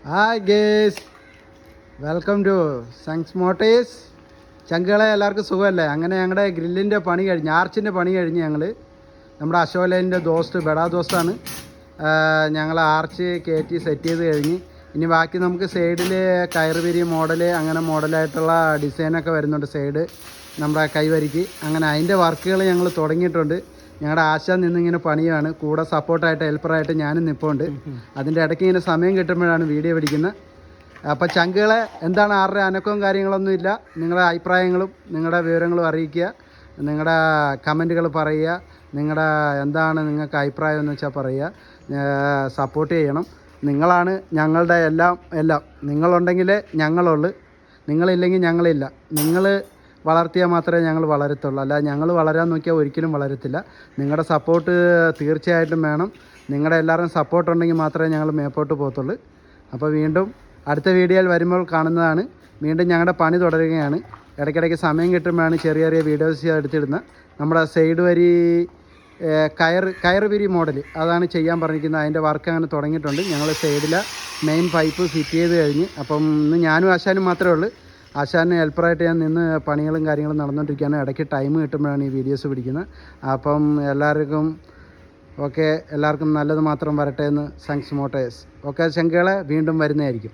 Hi guys, welcome to സങ്സ് motors. ചങ്കുകളെ എല്ലാവർക്കും സുഖമല്ലേ? അങ്ങനെ ഞങ്ങളുടെ ഗ്രില്ലിൻ്റെ പണി കഴിഞ്ഞ്, ആർച്ചിൻ്റെ പണി കഴിഞ്ഞ് ഞങ്ങൾ നമ്മുടെ അശോകൻ്റെ ബെഡാ ദോസ്താണ് ഞങ്ങൾ ആർച്ച് കയറ്റി സെറ്റ് ചെയ്ത് കഴിഞ്ഞ്. ഇനി ബാക്കി നമുക്ക് സൈഡിൽ കയറുപിരി മോഡൽ, അങ്ങനെ മോഡലായിട്ടുള്ള ഡിസൈനൊക്കെ വരുന്നുണ്ട് സൈഡ് നമ്മുടെ കൈവരിക്ക്. അങ്ങനെ അതിൻ്റെ വർക്കുകൾ ഞങ്ങൾ തുടങ്ങിയിട്ടുണ്ട്. ഞങ്ങളുടെ ആശ നിന്നിങ്ങനെ പണിയാണ്, കൂടെ സപ്പോർട്ടായിട്ട് ഹെൽപ്പറായിട്ട് ഞാനും നിൽപ്പുണ്ട്. അതിൻ്റെ ഇടയ്ക്ക് ഇങ്ങനെ സമയം കിട്ടുമ്പോഴാണ് വീഡിയോ പിടിക്കുന്നത്. അപ്പോൾ ചങ്കുകളെ എന്താണ് ആരുടെ അനക്കവും കാര്യങ്ങളൊന്നും ഇല്ല. നിങ്ങളുടെ അഭിപ്രായങ്ങളും നിങ്ങളുടെ വിവരങ്ങളും അറിയിക്കുക, നിങ്ങളുടെ കമൻറ്റുകൾ പറയുക, നിങ്ങളുടെ എന്താണ് നിങ്ങൾക്ക് അഭിപ്രായം എന്ന് വെച്ചാൽ പറയുക. സപ്പോർട്ട് ചെയ്യണം. നിങ്ങളാണ് ഞങ്ങളുടെ എല്ലാം. നിങ്ങളുണ്ടെങ്കിലേ ഞങ്ങളുള്ളൂ, നിങ്ങളില്ലെങ്കിൽ ഞങ്ങളില്ല. നിങ്ങൾ വളർത്തിയാൽ മാത്രമേ ഞങ്ങൾ വളരത്തുള്ളൂ, അല്ല ഞങ്ങൾ വളരാൻ നോക്കിയാൽ ഒരിക്കലും വളരത്തില്ല. നിങ്ങളുടെ സപ്പോർട്ട് തീർച്ചയായിട്ടും വേണം. നിങ്ങളുടെ എല്ലാവരും സപ്പോർട്ട് ഉണ്ടെങ്കിൽ മാത്രമേ ഞങ്ങൾ മേപ്പോട്ട് പോകത്തുള്ളൂ. അപ്പോൾ വീണ്ടും അടുത്ത വീഡിയോയിൽ വരുമ്പോൾ കാണുന്നതാണ്. വീണ്ടും ഞങ്ങളുടെ പണി തുടരുകയാണ്. ഇടയ്ക്കിടയ്ക്ക് സമയം കിട്ടുമ്പോഴാണ് ചെറിയ ചെറിയ വീഡിയോസ് എടുത്തിടുന്നത്. നമ്മുടെ സൈഡ് വരി കയറ് പിരി മോഡൽ അതാണ് ചെയ്യാൻ പറഞ്ഞിരിക്കുന്നത്. അതിൻ്റെ വർക്ക് അങ്ങനെ തുടങ്ങിയിട്ടുണ്ട്. ഞങ്ങൾ സൈഡിലെ മെയിൻ പൈപ്പ് ഫിറ്റ് ചെയ്ത് കഴിഞ്ഞ്. അപ്പം ഇന്ന് ഞാനും ആശാനും മാത്രമേ ഉള്ളൂ. ആശാന് ഹെൽപ്പറായിട്ട് ഞാൻ നിന്ന് പണികളും കാര്യങ്ങളും നടന്നുകൊണ്ടിരിക്കുകയാണ്. ഇടയ്ക്ക് ടൈം കിട്ടുമ്പോഴാണ് ഈ വീഡിയോസ് പിടിക്കുന്നത്. അപ്പം എല്ലാവർക്കും നല്ലത് മാത്രം വരട്ടെ എന്ന് സങ്സ് മോട്ടേഴ്സ്. ഓക്കെ ചങ്കുകളെ, വീണ്ടും വരുന്നതായിരിക്കും.